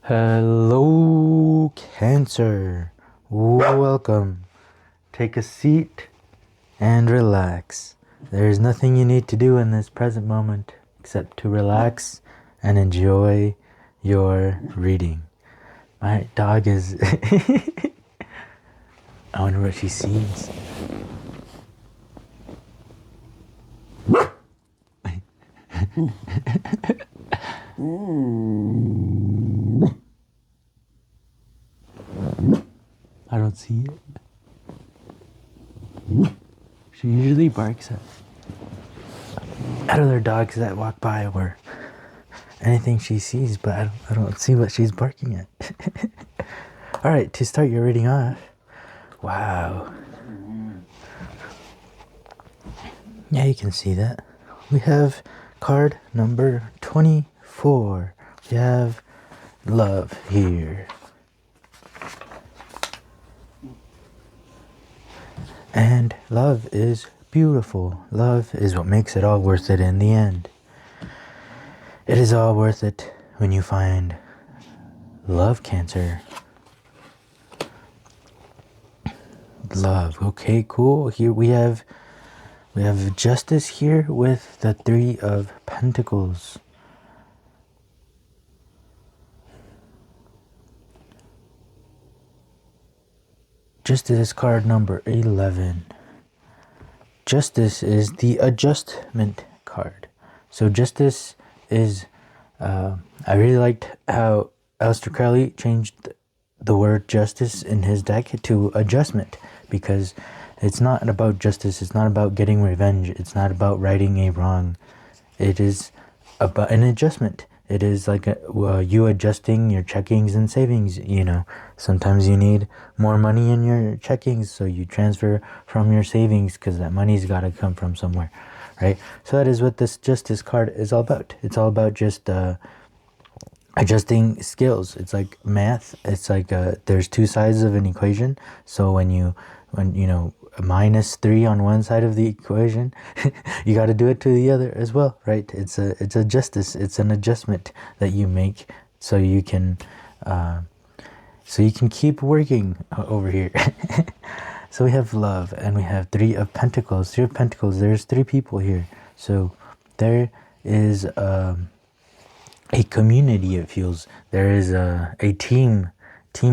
Hello, Cancer. Welcome. Take a seat and relax. There is nothing you need to do in this present moment except to relax and enjoy your reading. My dog is... I wonder what she sees. I don't see it. She usually barks at other dogs that walk by or anything she sees, but I don't see what she's barking at. Alright, to start your reading off. Wow. Yeah, you can see that. We have card number 24. We have love here. And love is beautiful. Love is what makes it all worth it in the end. It is all worth it when you find love, Cancer. Love. Okay, cool. Here we have justice here with the Three of Pentacles. Justice card number 11. Justice is the adjustment card. So justice is, I really liked how Aleister Crowley changed the word justice in his deck to adjustment, because it's not about justice, it's not about getting revenge, it's not about righting a wrong. It is about an adjustment. It is like you adjusting your checkings and savings, you know. Sometimes you need more money in your checkings, so you transfer from your savings because that money's got to come from somewhere, right? So that is what this justice card is all about. It's all about just adjusting skills. It's like math. It's like there's two sides of an equation. So when you know, -3 on one side of the equation, you got to do it to the other as well, right? It's a justice. It's an adjustment that you make so you can keep working over here. So we have love, and we have Three of Pentacles. Three of Pentacles. There's three people here. So there is a community. It feels there is a team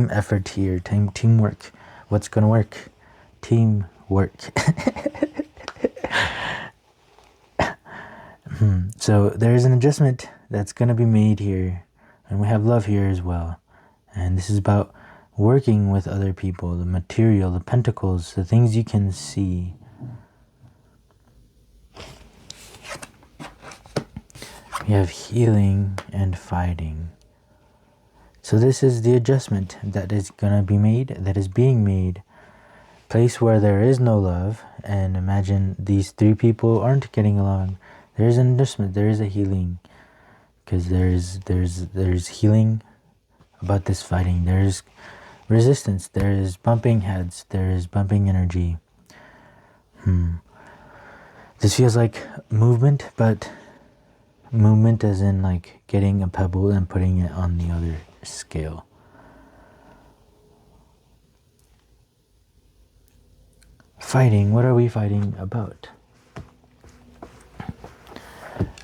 effort here. Teamwork. What's gonna work? Teamwork. So there is an adjustment that's going to be made here, and we have love here as well. And this is about working with other people, the material, the pentacles, the things you can see. We have healing and fighting. So this is the adjustment that is going to be made, that is being made. Place where there is no love, and imagine these three people aren't getting along. There is an adjustment, there is a healing, because there's healing about this fighting. There's resistance, there is bumping heads, there is bumping energy. This feels like movement, but movement as in like getting a pebble and putting it on the other scale. Fighting, what are we fighting about?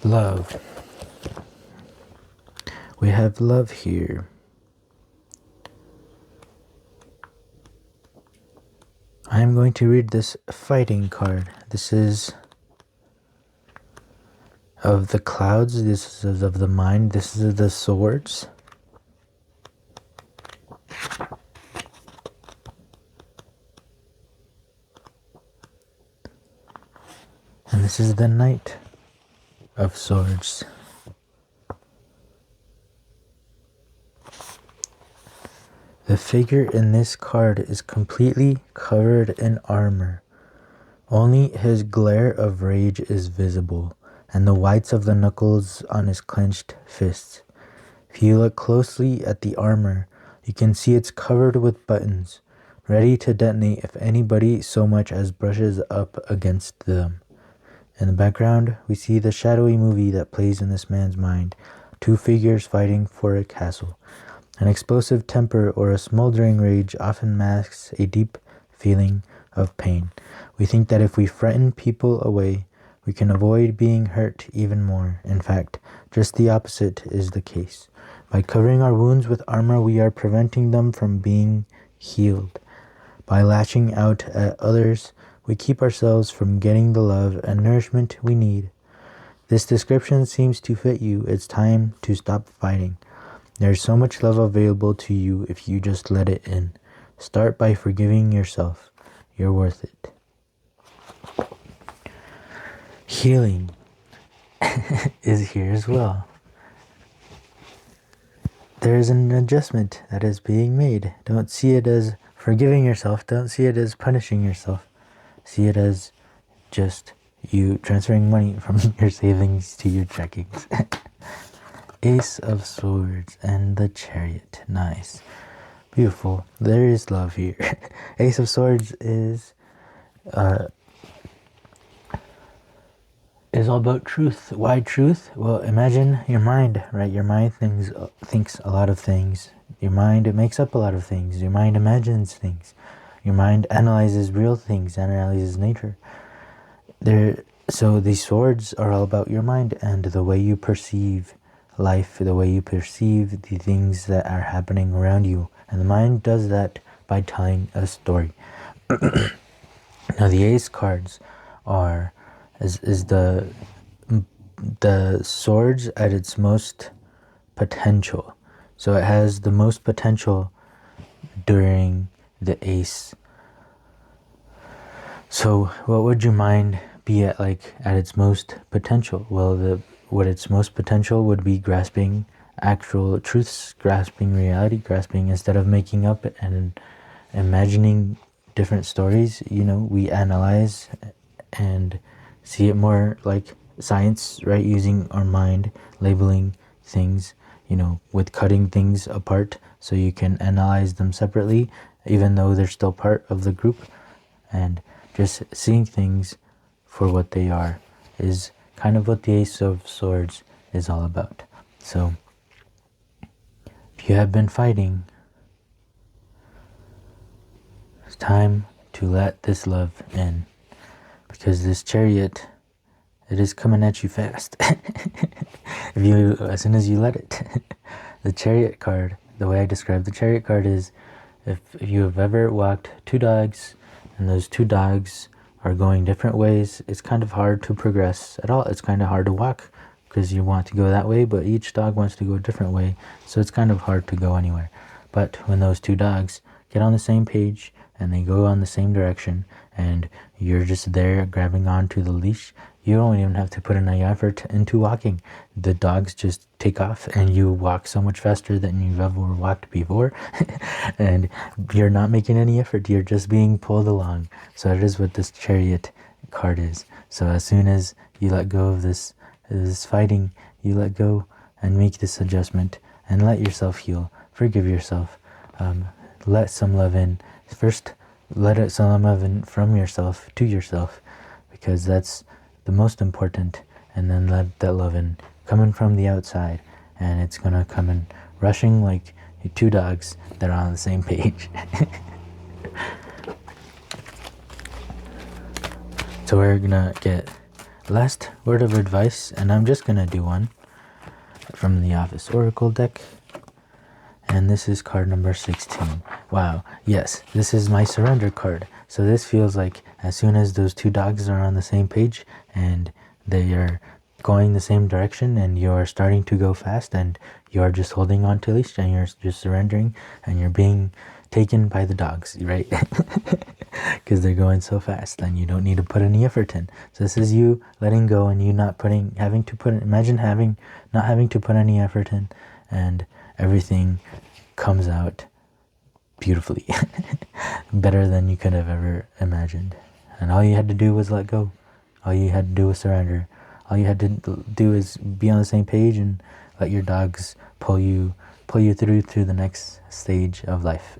Love. We have love here. I am going to read this fighting card. This is of the clouds, this is of the mind, this is the swords. And this is the Knight of Swords. The figure in this card is completely covered in armor. Only his glare of rage is visible, and the whites of the knuckles on his clenched fists. If you look closely at the armor, you can see it's covered with buttons, ready to detonate if anybody so much as brushes up against them. In the background, we see the shadowy movie that plays in this man's mind. Two figures fighting for a castle. An explosive temper or a smoldering rage often masks a deep feeling of pain. We think that if we frighten people away, we can avoid being hurt even more. In fact, just the opposite is the case. By covering our wounds with armor, we are preventing them from being healed. By lashing out at others, we keep ourselves from getting the love and nourishment we need. This description seems to fit you. It's time to stop fighting. There's so much love available to you if you just let it in. Start by forgiving yourself. You're worth it. Healing is here as well. There is an adjustment that is being made. Don't see it as forgiving yourself. Don't see it as punishing yourself. See it as just you transferring money from your savings to your checkings. Ace of Swords and the Chariot. Nice. Beautiful. There is love here. Ace of Swords is all about truth. Why truth? Well, imagine your mind, right? Your mind thinks a lot of things. Your mind, it makes up a lot of things. Your mind imagines things. Your mind analyzes real things, analyzes nature. So these swords are all about your mind and the way you perceive life, the way you perceive the things that are happening around you. And the mind does that by telling a story. Now the ace cards is the swords at its most potential. So it has the most potential during the ace. So what would your mind be at its most potential? Well, what its most potential would be grasping actual truths, grasping reality, grasping instead of making up and imagining different stories. We analyze and see it more like science, right? Using our mind, labeling things, with cutting things apart so you can analyze them separately, even though they're still part of the group. And just seeing things for what they are is kind of what the Ace of Swords is all about. So, if you have been fighting, it's time to let this love in. Because this Chariot, it is coming at you fast. As soon as you let it. The Chariot card, the way I describe the Chariot card is, if you have ever walked two dogs, and those two dogs are going different ways, it's kind of hard to progress at all. It's kind of hard to walk because you want to go that way, but each dog wants to go a different way, so it's kind of hard to go anywhere. But when those two dogs get on the same page and they go on the same direction, and you're just there grabbing onto the leash, you don't even have to put any effort into walking. The dogs just take off and you walk so much faster than you've ever walked before. And you're not making any effort, you're just being pulled along. So that is what this Chariot card is. So as soon as you let go of this fighting, you let go and make this adjustment and let yourself heal. Forgive yourself. Let some love in. First, let some love in from yourself to yourself, because that's the most important. And then let that love in coming from the outside, and it's gonna come in rushing like two dogs that are on the same page. So we're gonna get last word of advice, and I'm just gonna do one from the Office Oracle deck. And this is card number 16. Wow, yes, this is my surrender card. So this feels like as soon as those two dogs are on the same page and they are going the same direction and you're starting to go fast and you're just holding on to a leash and you're just surrendering and you're being taken by the dogs, right? Because they're going so fast and you don't need to put any effort in. So this is you letting go and you not having to put any effort in, and everything comes out beautifully. Better than you could have ever imagined. And all you had to do was let go. All you had to do was surrender. All you had to do is be on the same page and let your dogs pull you through to the next stage of life.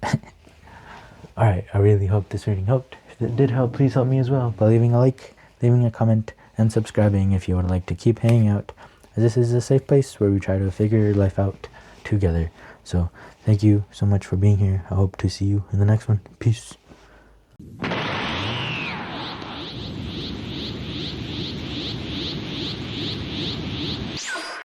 Alright, I really hope this reading helped. If it did help, please help me as well by leaving a like, leaving a comment, and subscribing if you would like to keep hanging out, as this is a safe place where we try to figure life out together. So thank you so much for being here. I hope to see you in the next one. Peace.